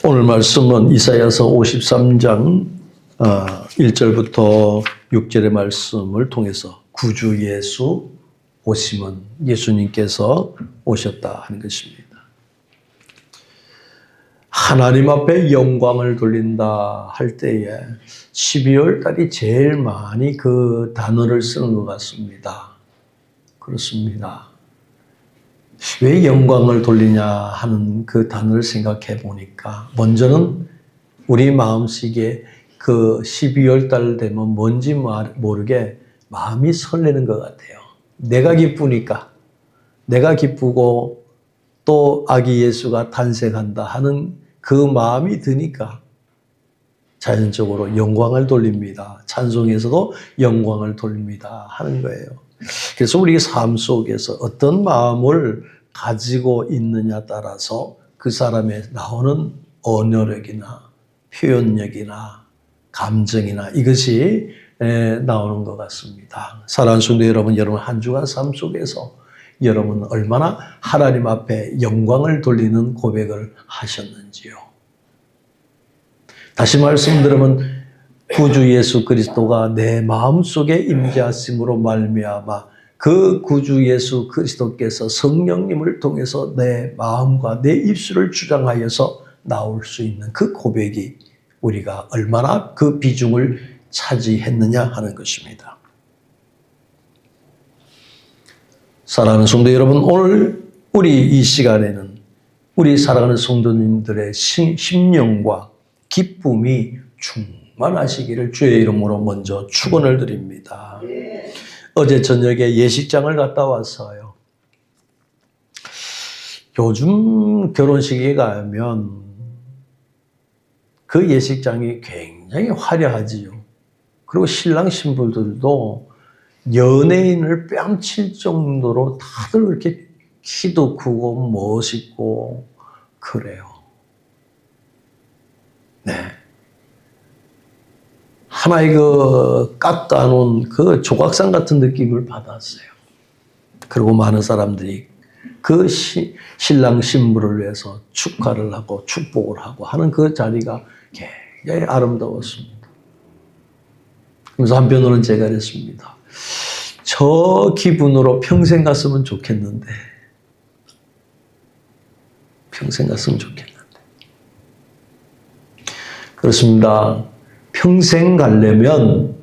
오늘 말씀은 이사야서 53장 1절부터 6절의 말씀을 통해서 구주 예수 오심은 예수님께서 오셨다 하는 것입니다. 하나님 앞에 영광을 돌린다 할 때에 12월 달이 제일 많이 그 단어를 쓰는 것 같습니다. 그렇습니다. 왜 영광을 돌리냐 하는 그 단어를 생각해 보니까 먼저는 우리 마음속에 그 12월 달 되면 뭔지 모르게 마음이 설레는 것 같아요. 내가 기쁘니까, 내가 기쁘고 또 아기 예수가 탄생한다 하는 그 마음이 드니까 자연적으로 영광을 돌립니다. 찬송에서도 영광을 돌립니다 하는 거예요. 그래서 우리 삶 속에서 어떤 마음을 가지고 있느냐 따라서 그 사람의 나오는 언어력이나 표현력이나 감정이나 이것이 나오는 것 같습니다. 사랑하는 성도 여러분, 여러분 한 주간 삶 속에서 여러분 얼마나 하나님 앞에 영광을 돌리는 고백을 하셨는지요. 다시 말씀드리면 구주 예수 그리스도가 내 마음속에 임재하심으로 말미암아 그 구주 예수 그리스도께서 성령님을 통해서 내 마음과 내 입술을 주장하여서 나올 수 있는 그 고백이 우리가 얼마나 그 비중을 차지했느냐 하는 것입니다. 사랑하는 성도 여러분, 오늘 우리 이 시간에는 우리 사랑하는 성도님들의 심령과 기쁨이 충만하시기를 주의 이름으로 먼저 축원을 드립니다. 어제 저녁에 예식장을 갔다 왔어요. 요즘 결혼식에 가면 그 예식장이 굉장히 화려하지요. 그리고 신랑 신부들도 연예인을 뺨칠 정도로 다들 그렇게 키도 크고 멋있고 그래요. 네. 하나의 그 깎아놓은 그 조각상 같은 느낌을 받았어요. 그리고 많은 사람들이 그 신랑 신부를 위해서 축하를 하고 축복을 하고 하는 그 자리가 굉장히 아름다웠습니다. 그래서 한편으로는 제가 그랬습니다. 저 기분으로 평생 갔으면 좋겠는데. 평생 갔으면 좋겠는데. 그렇습니다. 평생 가려면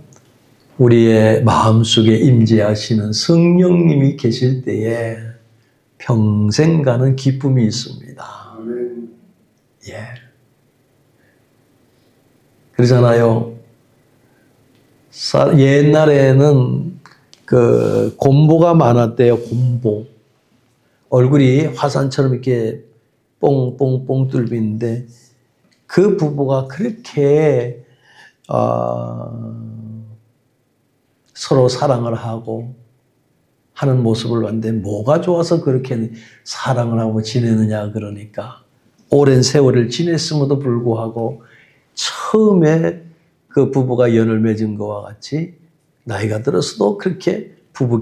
우리의 마음속에 임재하시는 성령님이 계실 때에 평생 가는 기쁨이 있습니다. 예. 그러잖아요. 옛날에는 그 곰보가 많았대요. 곰보. 얼굴이 화산처럼 이렇게 뽕뽕뽕 뚫리는데 그 부부가 그렇게 서로 사랑을 하고 하는 모습을 봤는데 뭐가 좋아서 그렇게 사랑을 하고 지내느냐 그러니까 오랜 세월을 지냈음에도 불구하고 처음에 그 부부가 연을 맺은 것과 같이 나이가 들어서도 그렇게 부부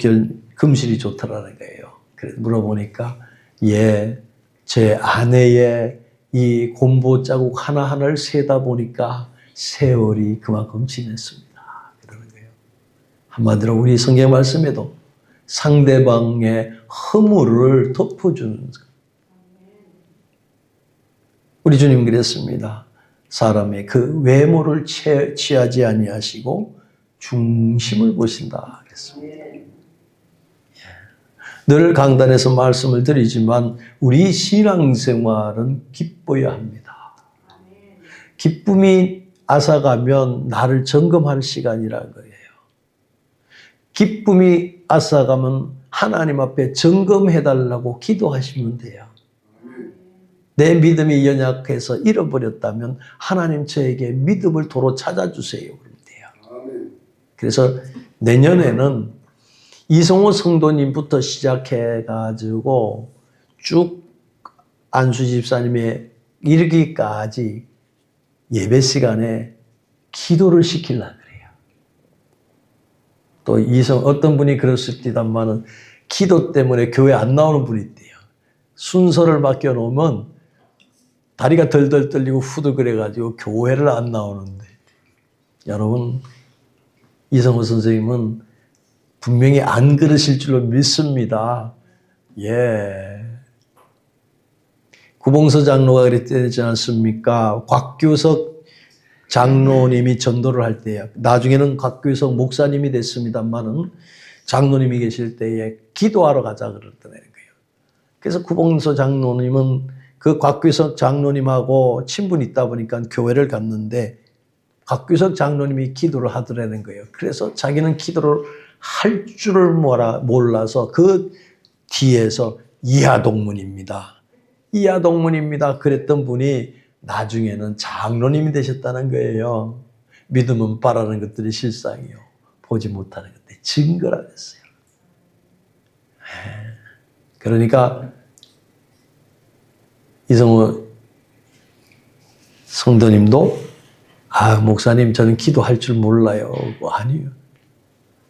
금실이 좋더라는 거예요. 그래서 물어보니까 예, 제 아내의 이 곰보 자국 하나하나를 세다 보니까 세월이 그만큼 지냈습니다. 그러는 거예요. 한마디로 우리 성경 말씀에도 상대방의 허물을 덮어주는 거예요. 우리 주님 그랬습니다. 사람의 그 외모를 취하지 아니하시고 중심을 보신다 그랬습니다. 늘 강단에서 말씀을 드리지만 우리 신앙생활은 기뻐야 합니다. 기쁨이 앗아가면 나를 점검할 시간이라는 거예요. 기쁨이 앗아가면 하나님 앞에 점검해달라고 기도하시면 돼요. 내 믿음이 연약해서 잃어버렸다면 하나님 저에게 믿음을 도로 찾아주세요. 그러면 돼요. 그래서 내년에는 이성호 성도님부터 시작해가지고 쭉 안수 집사님의 이르기까지 예배 시간에 기도를 시키려고 그래요. 또 어떤 분이 그랬을지단만은 기도 때문에 교회 안 나오는 분이 있대요. 순서를 맡겨놓으면 다리가 덜덜 떨리고 후들거려가지고 교회를 안 나오는데, 여러분, 이성호 선생님은 분명히 안 그러실 줄로 믿습니다. 예. 구봉서 장로가 그랬지 않습니까? 곽규석 장로님이 전도를 할 때야. 나중에는 곽규석 목사님이 됐습니다만은 장로님이 계실 때에 기도하러 가자 그러더라는 거예요. 그래서 구봉서 장로님은 그 곽규석 장로님하고 친분이 있다 보니까 교회를 갔는데 곽규석 장로님이 기도를 하더라는 거예요. 그래서 자기는 기도를 할 줄을 몰라서 그 뒤에서 이하동문입니다. 이하동문입니다. 그랬던 분이 나중에는 장로님이 되셨다는 거예요. 믿음은 바라는 것들이 실상이요. 보지 못하는 것들이 증거라 했어요. 그러니까 이성호 성도님도 목사님 저는 기도할 줄 몰라요. 아니요.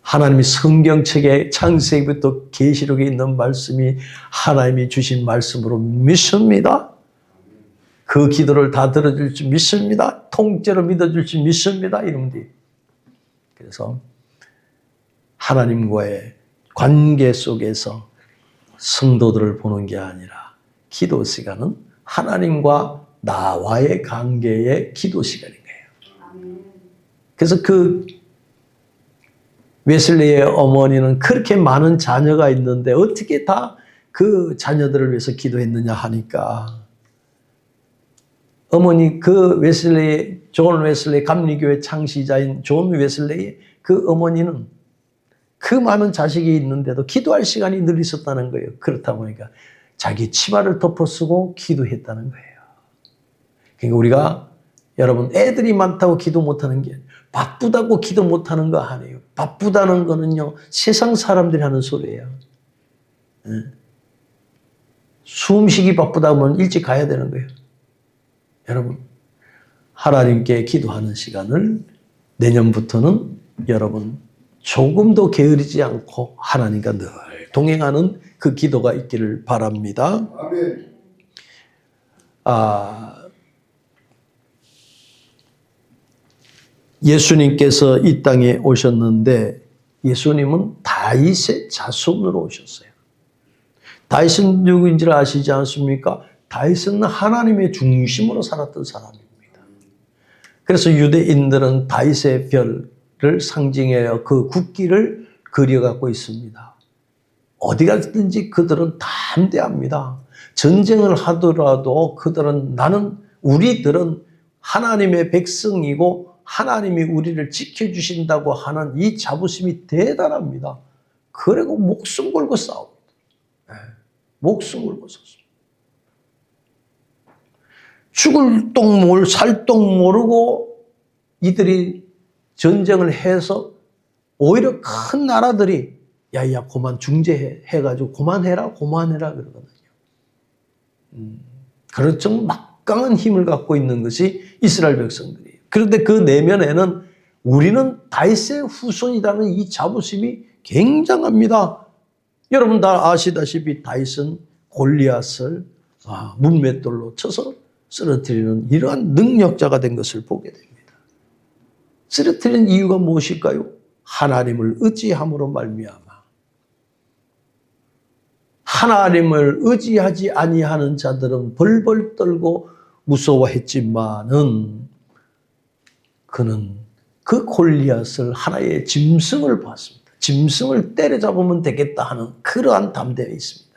하나님이 성경책에 창세기부터 계시록에 있는 말씀이 하나님이 주신 말씀으로 믿습니다. 그 기도를 다 들어줄 줄 믿습니다. 통째로 믿어줄 줄 믿습니다. 이런 데. 그래서 하나님과의 관계 속에서 성도들을 보는 게 아니라 기도 시간은 하나님과 나와의 관계의 기도 시간인 거예요. 그래서 그 웨슬리의 어머니는 그렇게 많은 자녀가 있는데 어떻게 다 그 자녀들을 위해서 기도했느냐 하니까 어머니 그 웨슬리, 존 웨슬리 감리교회 창시자인 존 웨슬리의 그 어머니는 그 많은 자식이 있는데도 기도할 시간이 늘 있었다는 거예요. 그렇다 보니까 자기 치마를 덮어쓰고 기도했다는 거예요. 그러니까 우리가 여러분 애들이 많다고 기도 못하는 게 바쁘다고 기도 못하는 거 아니에요. 바쁘다는 거는요 세상 사람들이 하는 소리예요. 숨쉬기 바쁘다 보면 일찍 가야 되는 거예요. 여러분 하나님께 기도하는 시간을 내년부터는 여러분 조금도 게으르지 않고 하나님과 늘 동행하는 그 기도가 있기를 바랍니다. 아멘. 예수님께서 이 땅에 오셨는데 예수님은 다윗의 자손으로 오셨어요. 다윗은 누구인지를 아시지 않습니까? 다윗은 하나님의 중심으로 살았던 사람입니다. 그래서 유대인들은 다윗의 별을 상징해요. 그 국기를 그려갖고 있습니다. 어디 갔든지 그들은 담대합니다. 전쟁을 하더라도 그들은 우리들은 하나님의 백성이고 하나님이 우리를 지켜주신다고 하는 이 자부심이 대단합니다. 그리고 목숨 걸고 싸웁니다. 목숨 걸고 섰습니다. 죽을 똥 살 똥 모르고 이들이 전쟁을 해서 오히려 큰 나라들이 야야 그만 중재해가지고 그만해라 그러거든요. 그런 좀 막강한 힘을 갖고 있는 것이 이스라엘 백성들이에요. 그런데 그 내면에는 우리는 다윗의 후손이라는 이 자부심이 굉장합니다. 여러분 다 아시다시피 다윗은 골리앗을 문맷돌로 쳐서 쓰러뜨리는 이러한 능력자가 된 것을 보게 됩니다. 쓰러뜨리는 이유가 무엇일까요? 하나님을 의지함으로 말미암아. 하나님을 의지하지 아니하는 자들은 벌벌 떨고 무서워했지만은 그는 그 골리앗을 하나의 짐승을 봤습니다. 짐승을 때려잡으면 되겠다 하는 그러한 담대함이 있습니다.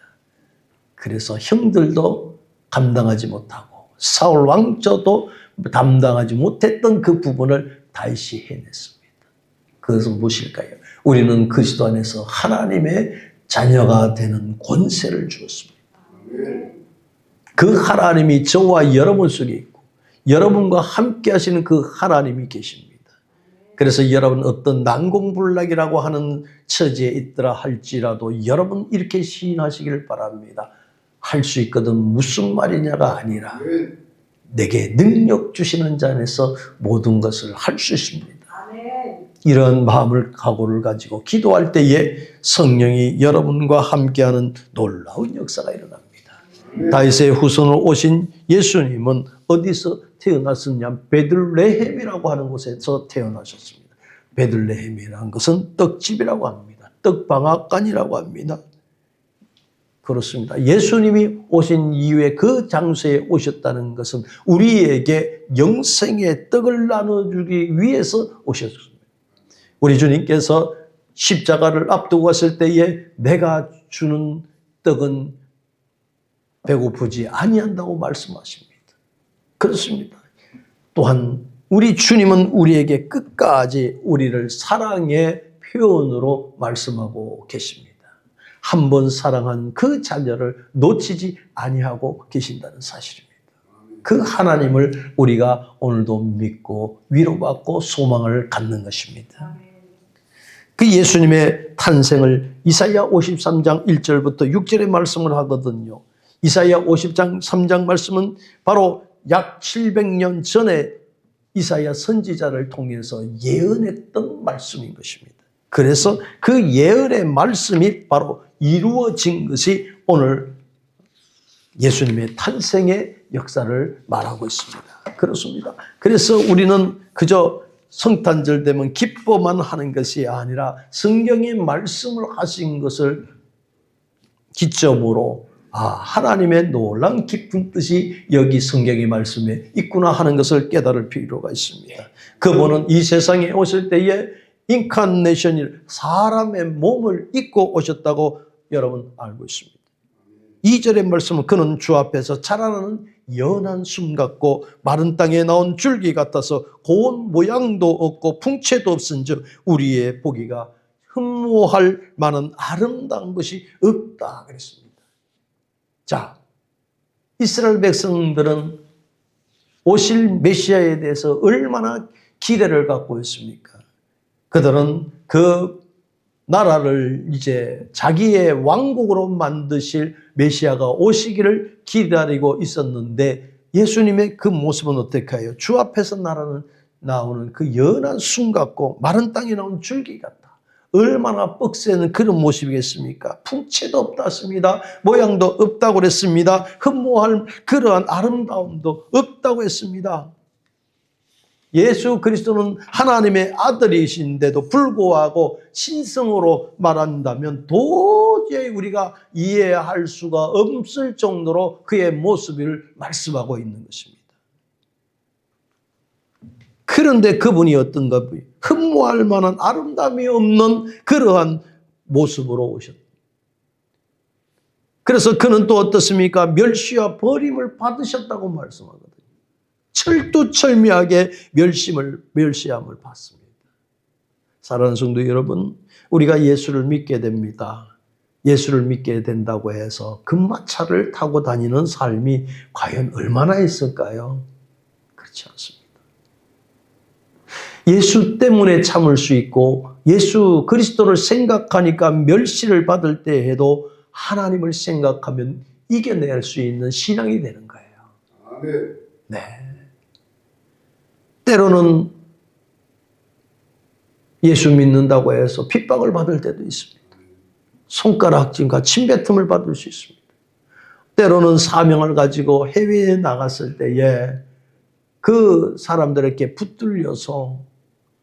그래서 형들도 감당하지 못하고 사울 왕조도 감당하지 못했던 그 부분을 다윗이 해냈습니다. 그것은 무엇일까요? 우리는 그리스도 안에서 하나님의 자녀가 되는 권세를 주었습니다. 그 하나님이 저와 여러분 속에 있고 여러분과 함께 하시는 그 하나님이 계십니다. 그래서 여러분 어떤 난공불락이라고 하는 처지에 있더라 할지라도 여러분 이렇게 시인하시기를 바랍니다. 할 수 있거든 무슨 말이냐가 아니라 내게 능력 주시는 자 안에서 모든 것을 할 수 있습니다. 이런 마음을 각오를 가지고 기도할 때에 성령이 여러분과 함께하는 놀라운 역사가 일어납니다. 다윗의 후손으로 오신 예수님은 어디서 태어났었냐? 베들레헴이라고 하는 곳에서 태어나셨습니다. 베들레헴이라는 것은 떡집이라고 합니다. 떡방앗간이라고 합니다. 그렇습니다. 예수님이 오신 이후에 그 장소에 오셨다는 것은 우리에게 영생의 떡을 나눠주기 위해서 오셨습니다. 우리 주님께서 십자가를 앞두고 왔을 때에 내가 주는 떡은 배고프지 아니한다고 말씀하십니다. 그렇습니다. 또한 우리 주님은 우리에게 끝까지 우리를 사랑의 표현으로 말씀하고 계십니다. 한 번 사랑한 그 자녀를 놓치지 아니하고 계신다는 사실입니다. 그 하나님을 우리가 오늘도 믿고 위로받고 소망을 갖는 것입니다. 그 예수님의 탄생을 이사야 53장 1절부터 6절의 말씀을 하거든요. 이사야 50장 3장 말씀은 바로 약 700년 전에 이사야 선지자를 통해서 예언했던 말씀인 것입니다. 그래서 그 예언의 말씀이 바로 이루어진 것이 오늘 예수님의 탄생의 역사를 말하고 있습니다. 그렇습니다. 그래서 우리는 그저 성탄절 되면 기뻐만 하는 것이 아니라 성경의 말씀을 하신 것을 기점으로 하나님의 놀라운 깊은 뜻이 여기 성경의 말씀에 있구나 하는 것을 깨달을 필요가 있습니다. 그분은 이 세상에 오실 때에 인카네이션이 사람의 몸을 입고 오셨다고 여러분 알고 있습니다. 2절의 말씀은 그는 주 앞에서 자라나는 연한 숨 같고 마른 땅에 나온 줄기 같아서 고운 모양도 없고 풍채도 없은즉 우리의 보기가 흠모할 만한 아름다운 것이 없다 그랬습니다. 자, 이스라엘 백성들은 오실 메시아에 대해서 얼마나 기대를 갖고 있습니까? 그들은 그 나라를 이제 자기의 왕국으로 만드실 메시아가 오시기를 기다리고 있었는데 예수님의 그 모습은 어떨까요? 주 앞에서 나오는 그 연한 숨 같고 마른 땅에 나온 줄기 같다. 얼마나 뻑새는 그런 모습이겠습니까? 풍채도 없다습니다. 모양도 없다고 그랬습니다. 흠모할 그러한 아름다움도 없다고 했습니다. 예수 그리스도는 하나님의 아들이신데도 불구하고 신성으로 말한다면 도저히 우리가 이해할 수가 없을 정도로 그의 모습을 말씀하고 있는 것입니다. 그런데 그분이 어떤가? 흠모할 만한 아름다움이 없는 그러한 모습으로 오셨다. 그래서 그는 또 어떻습니까? 멸시와 버림을 받으셨다고 말씀하거든요. 철두철미하게 멸시함을 받습니다. 사랑하는 성도 여러분, 우리가 예수를 믿게 됩니다. 예수를 믿게 된다고 해서 금마차를 타고 다니는 삶이 과연 얼마나 있을까요? 그렇지 않습니다. 예수 때문에 참을 수 있고 예수 그리스도를 생각하니까 멸시를 받을 때에도 하나님을 생각하면 이겨낼 수 있는 신앙이 되는 거예요. 아멘. 네. 때로는 예수 믿는다고 해서 핍박을 받을 때도 있습니다. 손가락질과 침뱉음을 받을 수 있습니다. 때로는 사명을 가지고 해외에 나갔을 때에 그 사람들에게 붙들려서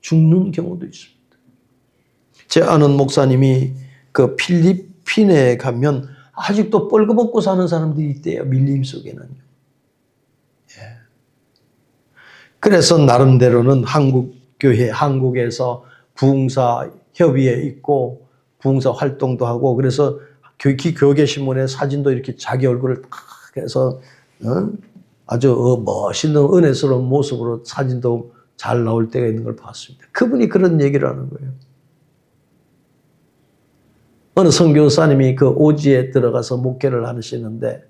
죽는 경우도 있습니다. 제 아는 목사님이 그 필리핀에 가면 아직도 뻘거벗고 사는 사람들이 있대요. 밀림 속에는요. 그래서 나름대로는 한국교회, 한국에서 부흥사 협의회 있고 부흥사 활동도 하고 그래서 교계신문에 사진도 이렇게 자기 얼굴을 딱 해서 아주 멋있는 은혜스러운 모습으로 사진도 잘 나올 때가 있는 걸 봤습니다. 그분이 그런 얘기를 하는 거예요. 어느 선교사님이 그 오지에 들어가서 목회를 하시는데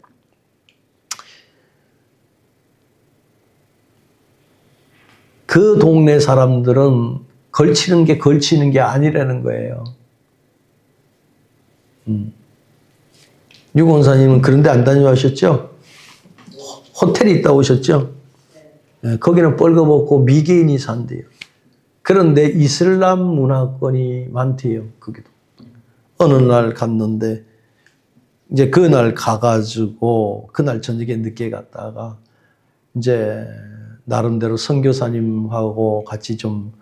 그 동네 사람들은 걸치는 게 아니라는 거예요. 유 권사님은 그런 데 안 다녀오셨죠? 호텔이 있다 오셨죠? 네, 거기는 뻘거벗고 미개인이 산대요. 그런데 이슬람 문화권이 많대요. 거기도. 어느 날 갔는데 이제 그날 가가지고 그날 저녁에 늦게 갔다가 이제 나름대로 선교사님하고 같이 좀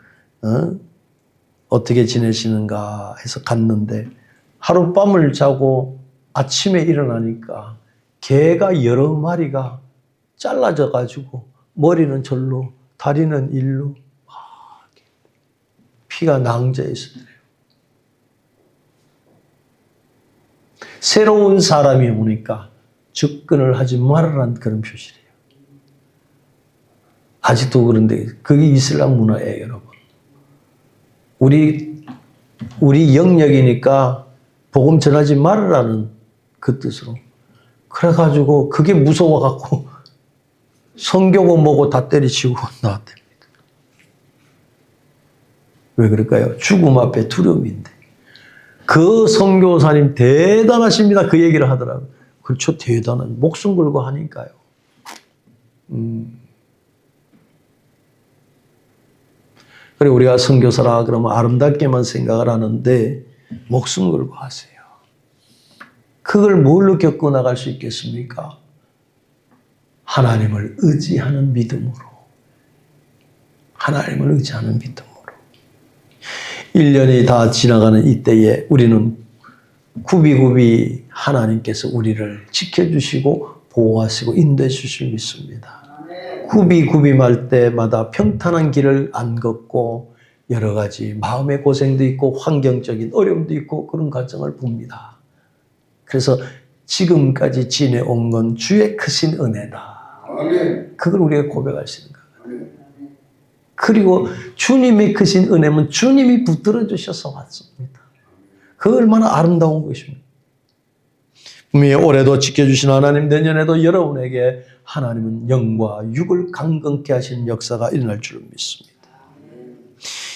어떻게 지내시는가 해서 갔는데 하룻밤을 자고 아침에 일어나니까 개가 여러 마리가 잘라져 가지고 머리는 절로 다리는 일로 피가 낭자해 있었대요. 새로운 사람이 오니까 접근을 하지 말으란 그런 표시래요. 아직도 그런데 그게 이슬람 문화예요, 여러분. 우리 영역이니까 복음 전하지 말으라는 그 뜻으로. 그래가지고 그게 무서워갖고 성경은 뭐고 다 때리치고 나왔답니다. 왜 그럴까요? 죽음 앞에 두려움인데. 그 선교사님 대단하십니다. 그 얘기를 하더라고요. 그렇죠. 대단한 목숨 걸고 하니까요. 그리고 우리가 선교사라 그러면 아름답게만 생각을 하는데 목숨 걸고 하세요. 그걸 뭘로 겪고 나갈 수 있겠습니까? 하나님을 의지하는 믿음으로. 하나님을 의지하는 믿음으로. 1년이 다 지나가는 이때에 우리는 굽이굽이 하나님께서 우리를 지켜주시고 보호하시고 인도해 주실 믿습니다. 굽이굽이말 때마다 평탄한 길을 안 걷고 여러 가지 마음의 고생도 있고 환경적인 어려움도 있고 그런 과정을 봅니다. 그래서 지금까지 지내온 건 주의 크신 은혜다. 그걸 우리가 고백할 수 있는 거예요. 그리고 주님의 크신 은혜는 주님이 붙들어 주셔서 왔습니다. 그 얼마나 아름다운 것입니다. 분명히 올해도 지켜주신 하나님, 내년에도 여러분에게 하나님은 영과 육을 강건케 하시는 역사가 일어날 줄 믿습니다.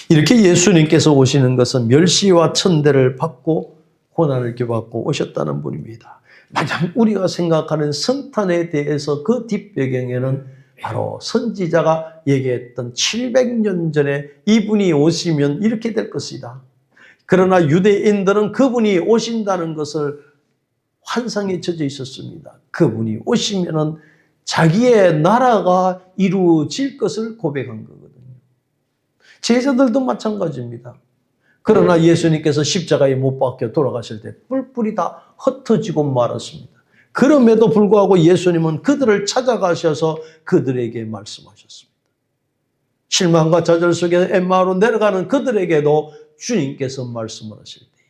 이렇게 예수님께서 오시는 것은 멸시와 천대를 받고 고난을 받고 오셨다는 분입니다. 만약 우리가 생각하는 성탄에 대해서 그 뒷배경에는 바로 선지자가 얘기했던 700년 전에 이분이 오시면 이렇게 될 것이다. 그러나 유대인들은 그분이 오신다는 것을 환상에 젖어 있었습니다. 그분이 오시면은 자기의 나라가 이루어질 것을 고백한 거거든요. 제자들도 마찬가지입니다. 그러나 예수님께서 십자가에 못 박혀 돌아가실 때 뿔뿔이 다 흩어지고 말았습니다. 그럼에도 불구하고 예수님은 그들을 찾아가셔서 그들에게 말씀하셨습니다. 실망과 좌절 속에 엠마오로 내려가는 그들에게도 주님께서 말씀을 하실 때에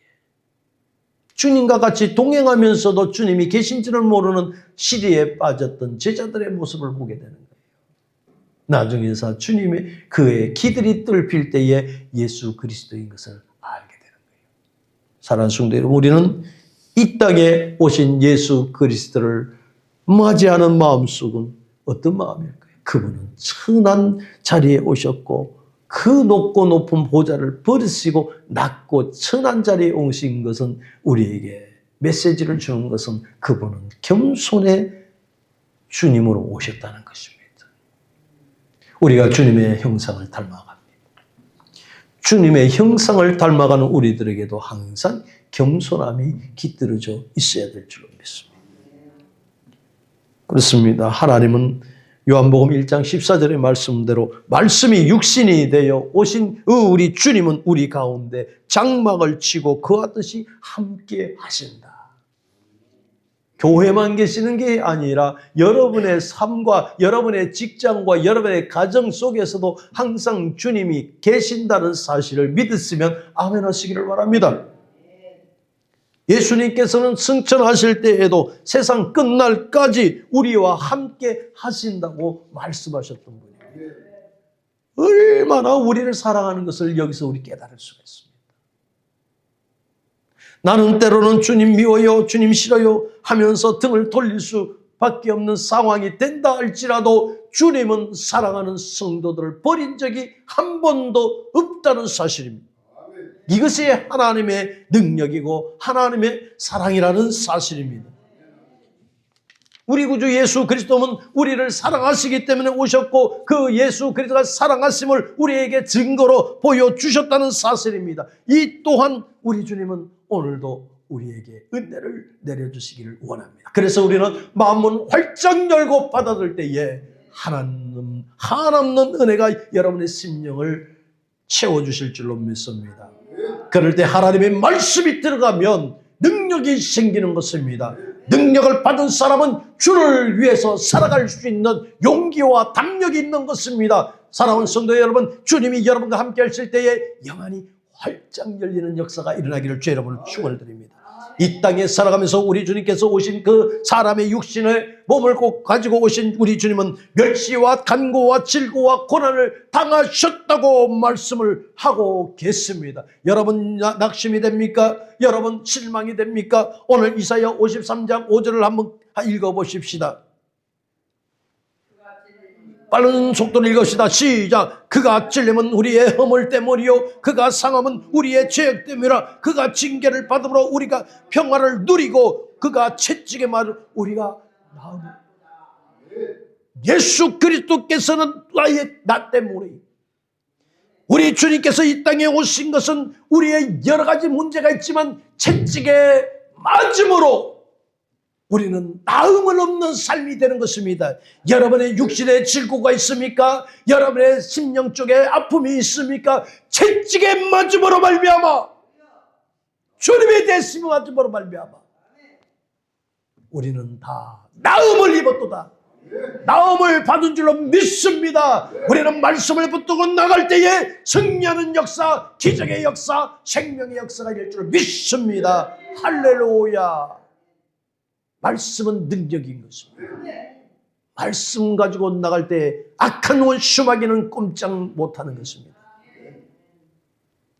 주님과 같이 동행하면서도 주님이 계신지를 모르는 시리에 빠졌던 제자들의 모습을 보게 되는 거예요. 나중에서 주님의 그의 기들이 뚫힐 때에 예수 그리스도인 것을 알게 되는 거예요. 사랑하는 성도 여러분, 우리는 이 땅에 오신 예수 그리스도를 맞이하는 마음속은 어떤 마음일까요? 그분은 천한 자리에 오셨고 그 높고 높은 보좌를 버리시고 낮고 천한 자리에 오신 것은 우리에게 메시지를 주는 것은 그분은 겸손의 주님으로 오셨다는 것입니다. 우리가 주님의 형상을 닮아갑니다. 주님의 형상을 닮아가는 우리들에게도 항상 겸손함이 깃들어져 있어야 될 줄로 믿습니다. 그렇습니다. 하나님은 요한복음 1장 14절의 말씀대로 말씀이 육신이 되어 오신 우리 주님은 우리 가운데 장막을 치고 그와 뜻이 함께 하신다. 교회만 계시는 게 아니라 여러분의 삶과 여러분의 직장과 여러분의 가정 속에서도 항상 주님이 계신다는 사실을 믿으시면 아멘 하시기를 바랍니다. 예수님께서는 승천하실 때에도 세상 끝날까지 우리와 함께 하신다고 말씀하셨던 분이에요. 얼마나 우리를 사랑하는 것을 여기서 우리 깨달을 수가 있습니다. 나는 때로는 주님 미워요, 주님 싫어요 하면서 등을 돌릴 수밖에 없는 상황이 된다 할지라도 주님은 사랑하는 성도들을 버린 적이 한 번도 없다는 사실입니다. 이것이 하나님의 능력이고 하나님의 사랑이라는 사실입니다. 우리 구주 예수 그리스도는 우리를 사랑하시기 때문에 오셨고 그 예수 그리스도가 사랑하심을 우리에게 증거로 보여주셨다는 사실입니다. 이 또한 우리 주님은 오늘도 우리에게 은혜를 내려주시기를 원합니다. 그래서 우리는 마음문 활짝 열고 받아들 때에 한없는 은혜가 여러분의 심령을 채워주실 줄로 믿습니다. 그럴 때 하나님의 말씀이 들어가면 능력이 생기는 것입니다. 능력을 받은 사람은 주를 위해서 살아갈 수 있는 용기와 담력이 있는 것입니다. 사랑하는 성도 여러분, 주님이 여러분과 함께 하실 때에 영안이 활짝 열리는 역사가 일어나기를 주 여러분을 축원드립니다. 이 땅에 살아가면서 우리 주님께서 오신 그 사람의 육신의 몸을 꼭 가지고 오신 우리 주님은 멸시와 간고와 질고와 고난을 당하셨다고 말씀을 하고 계십니다. 여러분 낙심이 됩니까? 여러분 실망이 됩니까? 오늘 이사야 53장 5절을 한번 읽어보십시다. 빠른 속도로 읽읍시다. 시작. 그가 찔림은 우리의 허물 때문이요 그가 상함은 우리의 죄악 때문이라. 그가 징계를 받음으로 우리가 평화를 누리고 그가 채찍에 맞아 우리가 나으리라. 예수 그리스도께서는 나 때문에 우리 주님께서 이 땅에 오신 것은 우리의 여러 가지 문제가 있지만 채찍에 맞음으로 우리는 나음을 없는 삶이 되는 것입니다. 여러분의 육신에 질고가 있습니까? 여러분의 심령 쪽에 아픔이 있습니까? 채찍에 맞음으로 말미암아 주님의 대심을 맞음으로 말미암아 우리는 다 나음을 입었도다. 나음을 받은 줄로 믿습니다. 우리는 말씀을 붙들고 나갈 때에 승리하는 역사, 기적의 역사, 생명의 역사가 될 줄 믿습니다. 할렐루야. 말씀은 능력인 것입니다. 말씀 가지고 나갈 때 악한 원수마귀는 꼼짝 못하는 것입니다.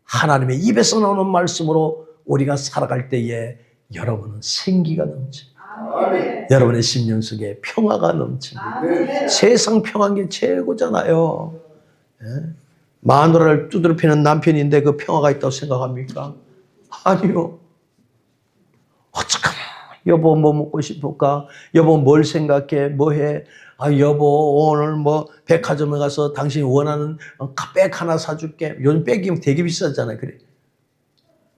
하나님의 입에서 나오는 말씀으로 우리가 살아갈 때에 여러분은 생기가 넘칩니다. 여러분의 심령 속에 평화가 넘칩니다. 세상 평화인 게 최고잖아요. 마누라를 두드려 패는 남편인데 그 평화가 있다고 생각합니까? 아니요. 어떡하면 여보 뭐 먹고 싶을까? 여보 뭘 생각해? 뭐 해? 아 여보 오늘 뭐 백화점에 가서 당신이 원하는 백 하나 사줄게. 요즘 백이 되게 비싸잖아요. 그래.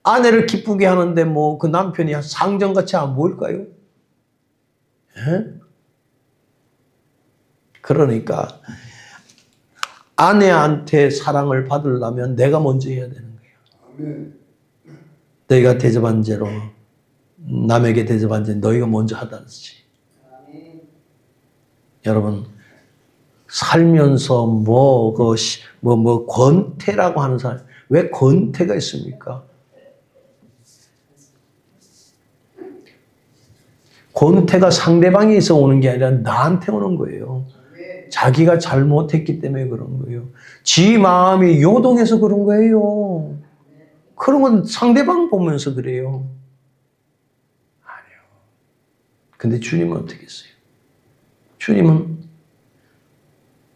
아내를 기쁘게 하는데 뭐 그 남편이 상정같이 안 보일까요? 그러니까 아내한테 사랑을 받으려면 내가 먼저 해야 되는 거예요. 너희가 대접한 죄로 남에게 대접한 죄 너희가 먼저 하다지. 여러분 살면서 권태라고 하는 사람 왜 권태가 있습니까? 권태가 상대방에서 오는 게 아니라 나한테 오는 거예요. 자기가 잘못했기 때문에 그런 거예요. 지 마음이 요동해서 그런 거예요. 그런 건 상대방 보면서 그래요. 아니요. 근데 주님은 어떻게 했어요? 주님은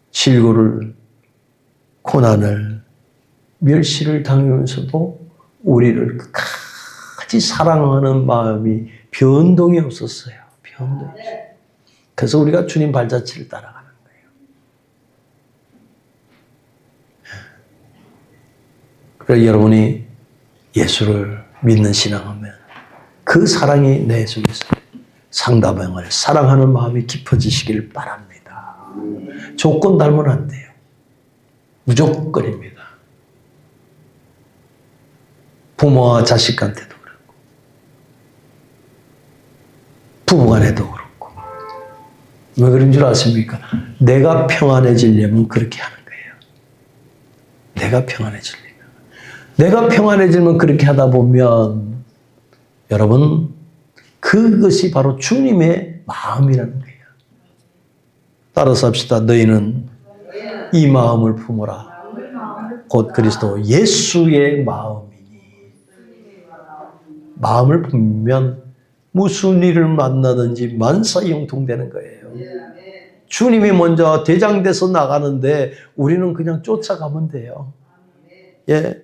질고를, 고난을, 멸시를 당하면서도 우리를 끝까지 사랑하는 마음이 변동이 없었어요. 변동이 없어요. 그래서 우리가 주님 발자취를 따라가는 거예요. 그래서 여러분이 예수를 믿는 신앙하면 그 사랑이 내 속에서 상대방을 사랑하는 마음이 깊어지시길 바랍니다. 조건 달면 안 돼요. 무조건입니다. 부모와 자식한테도 그렇고 부부간에도 그렇고 왜 그런 줄 아십니까? 내가 평안해지려면 그렇게 하는 거예요. 내가 평안해지려면. 내가 평안해지면 그렇게 하다 보면 여러분 그것이 바로 주님의 마음이라는 거예요. 따라서 합시다. 너희는 이 마음을 품어라. 곧 그리스도 예수의 마음이니. 마음을 품으면 무슨 일을 만나든지 만사형통되는 거예요. 주님이 먼저 대장돼서 나가는데 우리는 그냥 쫓아가면 돼요. 예.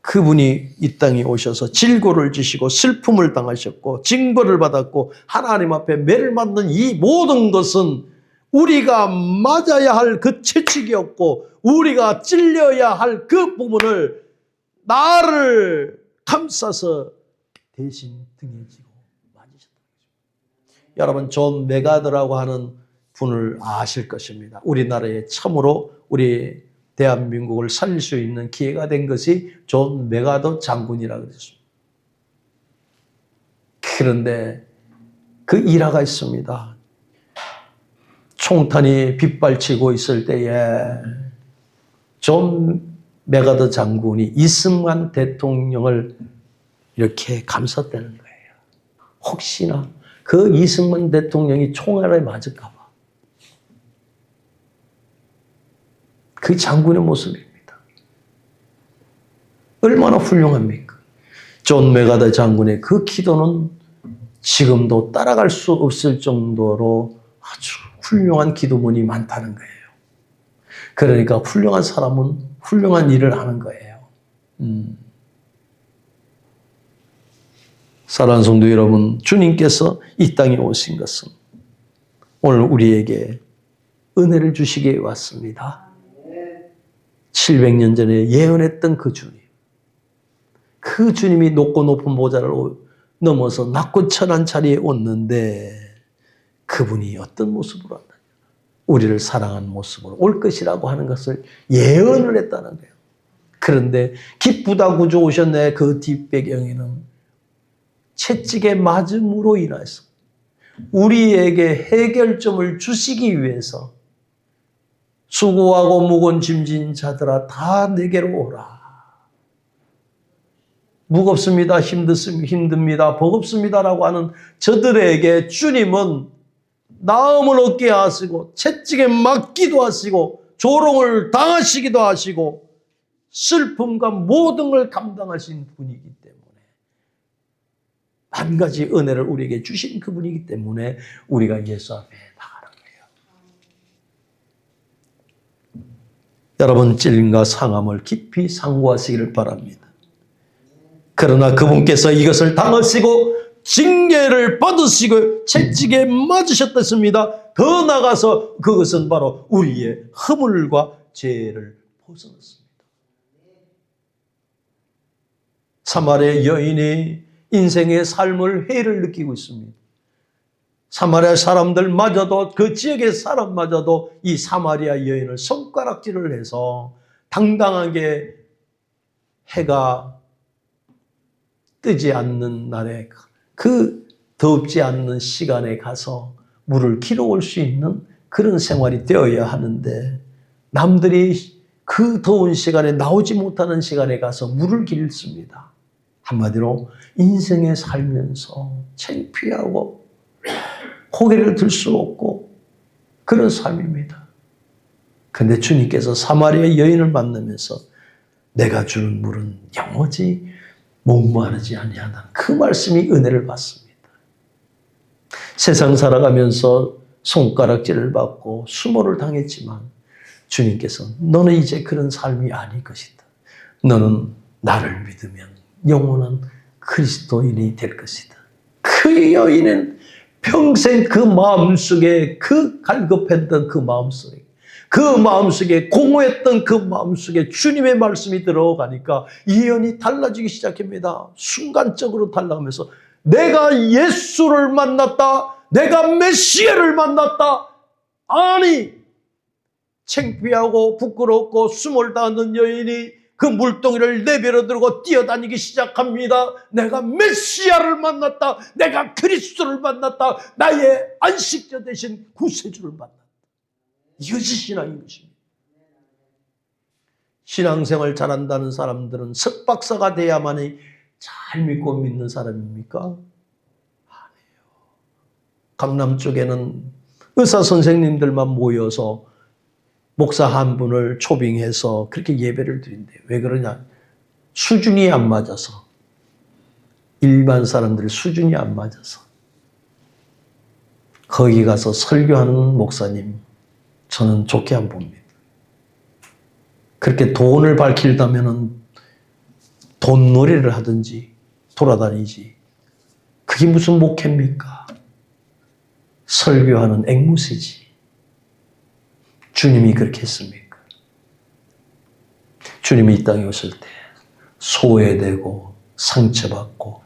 그분이 이 땅에 오셔서 질고를 지시고 슬픔을 당하셨고 징벌을 받았고 하나님 앞에 매를 맞는 이 모든 것은 우리가 맞아야 할 그 채찍이었고 우리가 찔려야 할 그 부분을 나를 감싸서 대신 등에 지고 맞으셨다. 여러분 존 메가더라고 하는 분을 아실 것입니다. 우리나라에 참으로 우리 대한민국을 살릴 수 있는 기회가 된 것이 존 메가더 장군이라고 그랬습니다. 그런데 그 일화가 있습니다. 총탄이 빗발치고 있을 때에 존 메가더 장군이 이승만 대통령을 이렇게 감쌌다는 거예요. 혹시나 그 이승만 대통령이 총알에 맞을까 봐. 그 장군의 모습입니다. 얼마나 훌륭합니까? 존 메가더 장군의 그 기도는 지금도 따라갈 수 없을 정도로 아주 훌륭한 기도문이 많다는 거예요. 그러니까 훌륭한 사람은 훌륭한 일을 하는 거예요. 사랑하는 성도 여러분, 주님께서 이 땅에 오신 것은 오늘 우리에게 은혜를 주시기에 왔습니다. 700년 전에 예언했던 그 주님. 그 주님이 높고 높은 보좌를 넘어서 낮고 천한 자리에 왔는데 그분이 어떤 모습으로 왔느냐. 우리를 사랑하는 모습으로 올 것이라고 하는 것을 예언을 했다는 거예요. 그런데 기쁘다 구주 오셨네. 그 뒷배경에는 채찍에 맞음으로 인해서 우리에게 해결점을 주시기 위해서 수고하고 무거운 짐진 자들아 다 내게로 오라. 무겁습니다. 힘듭니다. 버겁습니다라고 하는 저들에게 주님은 나음을 얻게 하시고 채찍에 맞기도 하시고 조롱을 당하시기도 하시고 슬픔과 모든 걸 감당하신 분이기 때문에 한 가지 은혜를 우리에게 주신 그분이기 때문에 우리가 예수 앞에 나가는 거예요. 여러분 찔림과 상함을 깊이 상고하시기를 바랍니다. 그러나 그분께서 이것을 당하시고 징계를 받으시고 채찍에 맞으셨습니다. 더 나가서 그것은 바로 우리의 허물과 죄를 벗어났습니다. 사마리아 여인이 인생의 삶을 해를 느끼고 있습니다. 사마리아 사람들마저도 그 지역의 사람마저도 이 사마리아 여인을 손가락질을 해서 당당하게 해가 뜨지 않는 날에 그 덥지 않는 시간에 가서 물을 길어올 수 있는 그런 생활이 되어야 하는데 남들이 그 더운 시간에 나오지 못하는 시간에 가서 물을 길습니다. 한마디로 인생에 살면서 창피하고 고개를 들 수 없고 그런 삶입니다. 그런데 주님께서 사마리아 여인을 만나면서 내가 주는 물은 영원히 목마르지 아니하다는 그 말씀이 은혜를 받습니다. 세상 살아가면서 손가락질을 받고 수모를 당했지만 주님께서 너는 이제 그런 삶이 아닐 것이다. 너는 나를 믿으면 영원한 그리스도인이 될 것이다. 그 여인은 평생 그 마음속에 그 갈급했던 그 마음속에 그 마음속에 공허했던 그 마음속에 주님의 말씀이 들어가니까 예언이 달라지기 시작합니다. 순간적으로 달라가면서 내가 예수를 만났다. 내가 메시아를 만났다. 아니 창피하고 부끄럽고 숨을 다하는 여인이 그 물동이를 내버려 두고 뛰어다니기 시작합니다. 내가 메시아를 만났다. 내가 그리스도를 만났다. 나의 안식처 되신 구세주를 만났다. 이것이 신앙인 것입니다. 신앙생활 잘한다는 사람들은 석박사가 돼야만이 잘 믿고 믿는 사람입니까? 아니에요. 강남 쪽에는 의사 선생님들만 모여서 목사 한 분을 초빙해서 그렇게 예배를 드린대요. 왜 그러냐? 수준이 안 맞아서. 일반 사람들의 수준이 안 맞아서. 거기 가서 설교하는 목사님 저는 좋게 안 봅니다. 그렇게 돈을 밝힐다면 돈놀이를 하든지 돌아다니지. 그게 무슨 목회입니까? 설교하는 앵무새지. 주님이 그렇게 했습니까? 주님이 이 땅에 오실 때 소외되고 상처받고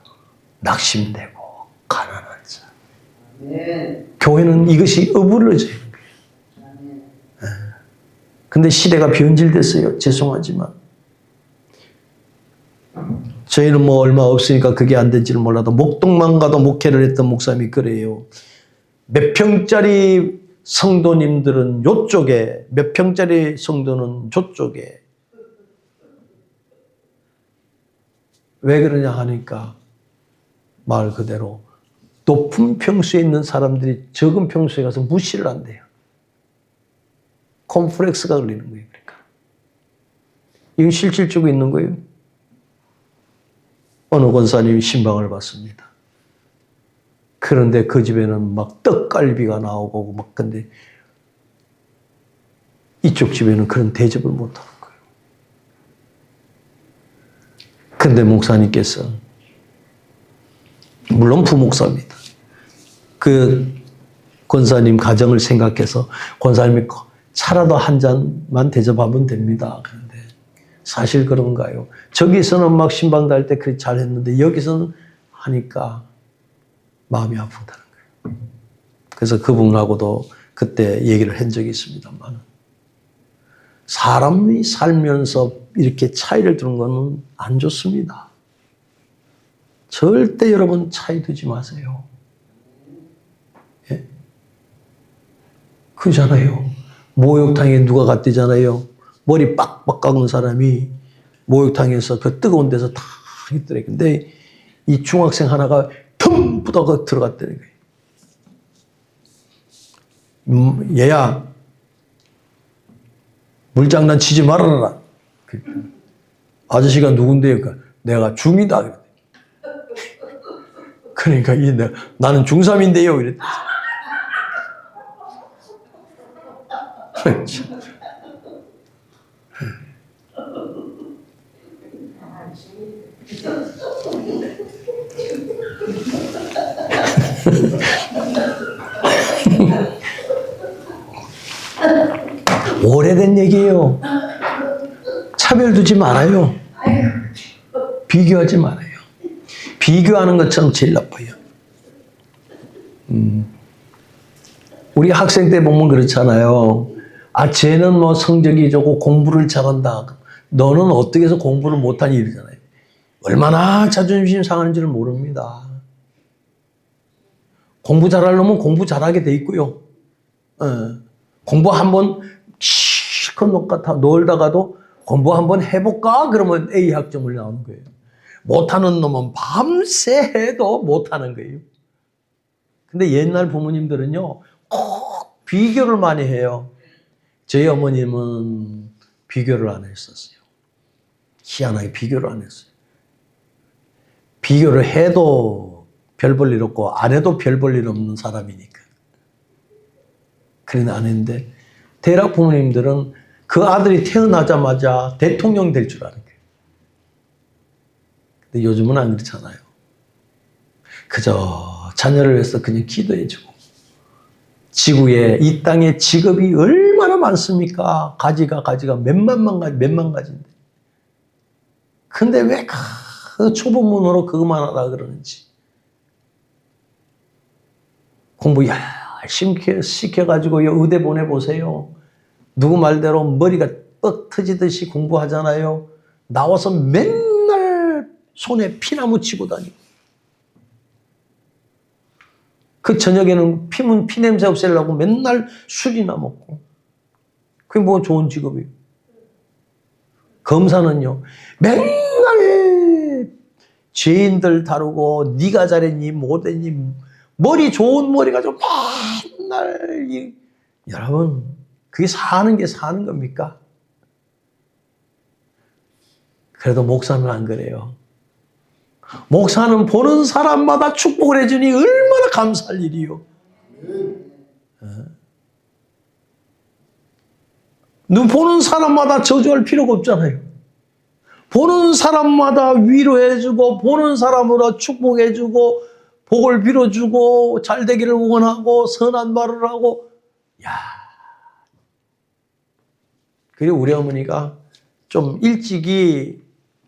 낙심되고 가난한 자. 교회는 이것이 어부러져요. 근데 시대가 변질됐어요. 죄송하지만. 저희는 뭐 얼마 없으니까 그게 안 된지는 몰라도 목동만 가도 목회를 했던 목사님이 그래요. 몇 평짜리 성도님들은 요쪽에, 몇 평짜리 성도는 저쪽에. 왜 그러냐 하니까 말 그대로 높은 평수에 있는 사람들이 적은 평수에 가서 무시를 한대요. 콤플렉스가 걸리는 거예요. 그러니까. 이건 실질적으로 있는 거예요. 어느 권사님이 신방을 받습니다. 그런데 그 집에는 막 떡갈비가 나오고 막 근데 이쪽 집에는 그런 대접을 못 하는 거예요. 근데 목사님께서 물론 부목사입니다. 그 권사님 가정을 생각해서 권사님이 차라도 한 잔만 대접하면 됩니다. 그런데 사실 그런가요? 저기서는 막 신방 다닐 때 그렇게 잘했는데 여기서는 하니까 마음이 아프다는 거예요. 그래서 그분하고도 그때 얘기를 한 적이 있습니다만 사람이 살면서 이렇게 차이를 두는 것은 안 좋습니다. 절대 여러분 차이 두지 마세요. 예? 그잖아요. 목욕탕에 누가 갔대잖아요. 머리 빡빡 깎은 사람이 목욕탕에서 그 뜨거운 데서 다 있더래. 근데 이 중학생 하나가 텅 부다가 들어갔다는 거예요. 얘야, 물장난 치지 말아라. 아저씨가 누군데요? 그러니까 내가 중이다. 그러니까 나는 중3인데요. 이랬대. 오래된 얘기예요. 차별 두지 말아요. 비교하지 말아요. 비교하는 것처럼 제일 나빠요. 우리 학생 때 보면 그렇잖아요. 아, 쟤는 뭐 성적이 좋고 공부를 잘한다. 너는 어떻게 해서 공부를 못하니 이러잖아요. 얼마나 자존심 상하는지를 모릅니다. 공부 잘하려면 공부 잘하게 돼 있고요. 공부 한번 실컷 놀다가도 공부 한번 해볼까? 그러면 A 학점을 나오는 거예요. 못하는 놈은 밤새 해도 못하는 거예요. 근데 옛날 부모님들은요, 꼭 비교를 많이 해요. 저희 어머님은 비교를 안 했었어요. 희한하게 비교를 안 했어요. 비교를 해도 별 볼 일 없고 안 해도 별 볼 일 없는 사람이니까. 그래는 안 했는데 대략 부모님들은 그 아들이 태어나자마자 대통령 될 줄 아는 거예요. 근데 요즘은 안 그렇잖아요. 그저 자녀를 위해서 그냥 기도해주고 지구에 이 땅에 직업이 얼마나 많습니까? 가지가 몇만 가지인데. 근데 왜 그 좁은 문으로 그것만 하라 그러는지. 공부 열심히 시켜가지고 의대 보내보세요. 누구 말대로 머리가 뻑 터지듯이 공부하잖아요. 나와서 맨날 손에 피나무 치고 다니고. 그 저녁에는 피 냄새 없애려고 맨날 술이나 먹고. 그게 뭐 좋은 직업이에요. 검사는요. 맨날 죄인들 다루고 네가 잘했니 못했니 머리 좋은 머리 가지고 맨날 여러분 그게 사는 게 사는 겁니까? 그래도 목사는 안 그래요. 목사는 보는 사람마다 축복을 해주니 얼마나 감사할 일이요. 눈 보는 사람마다 저주할 필요가 없잖아요. 보는 사람마다 위로해주고 보는 사람마다 축복해주고 복을 빌어주고 잘 되기를 원하고 선한 말을 하고 그리고 우리 어머니가 좀 일찍이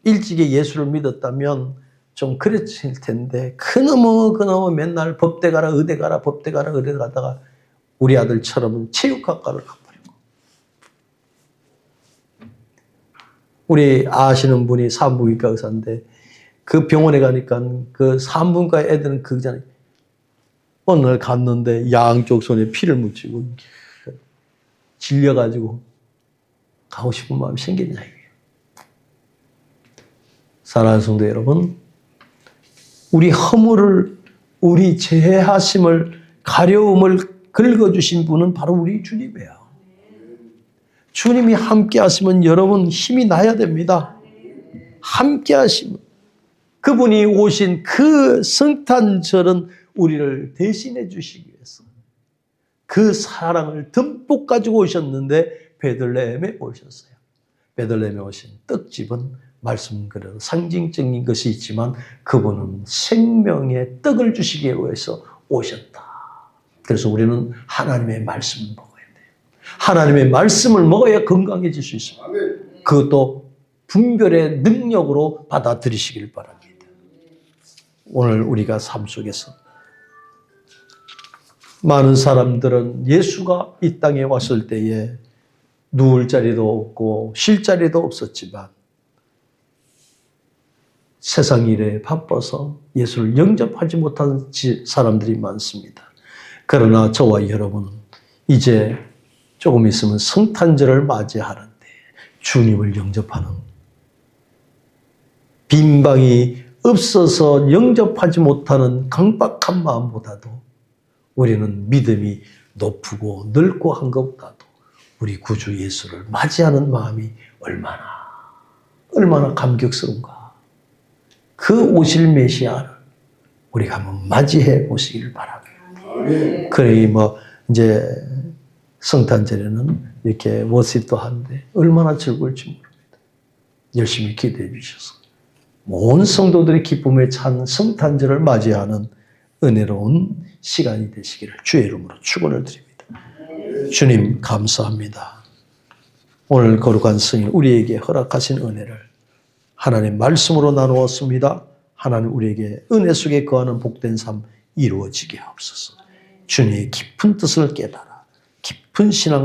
예수를 믿었다면 좀 그랬을 텐데 그놈의 맨날 법대 가라 의대 가라 법대 가라 의대 가다가 우리 아들처럼 체육학과를 가버리고 우리 아시는 분이 산부인과 의사인데 그 병원에 가니까 그 산부인과 애들은 그잖아요. 어느 날 갔는데 양쪽 손에 피를 묻히고 질려가지고 가고 싶은 마음이 생겼냐 이게요. 사랑하는 성도 여러분, 우리 허물을 우리 죄하심을 가려움을 긁어주신 분은 바로 우리 주님이에요. 주님이 함께 하시면 여러분 힘이 나야 됩니다. 함께 하시면 그분이 오신 그 성탄절은 우리를 대신해 주시기 위해서 그 사랑을 듬뿍 가지고 오셨는데 베들레헴에 오셨어요. 베들레헴에 오신 떡집은 말씀 그대로 상징적인 것이 있지만 그분은 생명의 떡을 주시기 위해서 오셨다. 그래서 우리는 하나님의 말씀을 먹어야 돼요. 하나님의 말씀을 먹어야 건강해질 수 있습니다. 그것도 분별의 능력으로 받아들이시길 바랍니다. 오늘 우리가 삶 속에서 많은 사람들은 예수가 이 땅에 왔을 때에 누울 자리도 없고 쉴 자리도 없었지만 세상 일에 바빠서 예수를 영접하지 못한 사람들이 많습니다. 그러나 저와 여러분은 이제 조금 있으면 성탄절을 맞이하는데 주님을 영접하는 빈방이 없어서 영접하지 못하는 강박한 마음보다도 우리는 믿음이 높고 넓고 한 것보다도 우리 구주 예수를 맞이하는 마음이 얼마나 감격스러운가. 그 오실 메시아를 우리가 한번 맞이해 보시기를 바랍니다. 그래 이제 성탄절에는 이렇게 워십도 하는데 얼마나 즐거울지 모릅니다. 열심히 기도해 주셔서 온 성도들의 기쁨에 찬 성탄절을 맞이하는 은혜로운 시간이 되시기를 주의 이름으로 축원을 드립니다. 주님 감사합니다. 오늘 거룩한 성일 우리에게 허락하신 은혜를 하나님 말씀으로 나누었습니다. 하나님 우리에게 은혜 속에 거하는 복된 삶 이루어지게 하옵소서. 주님의 깊은 뜻을 깨달아 깊은 신앙을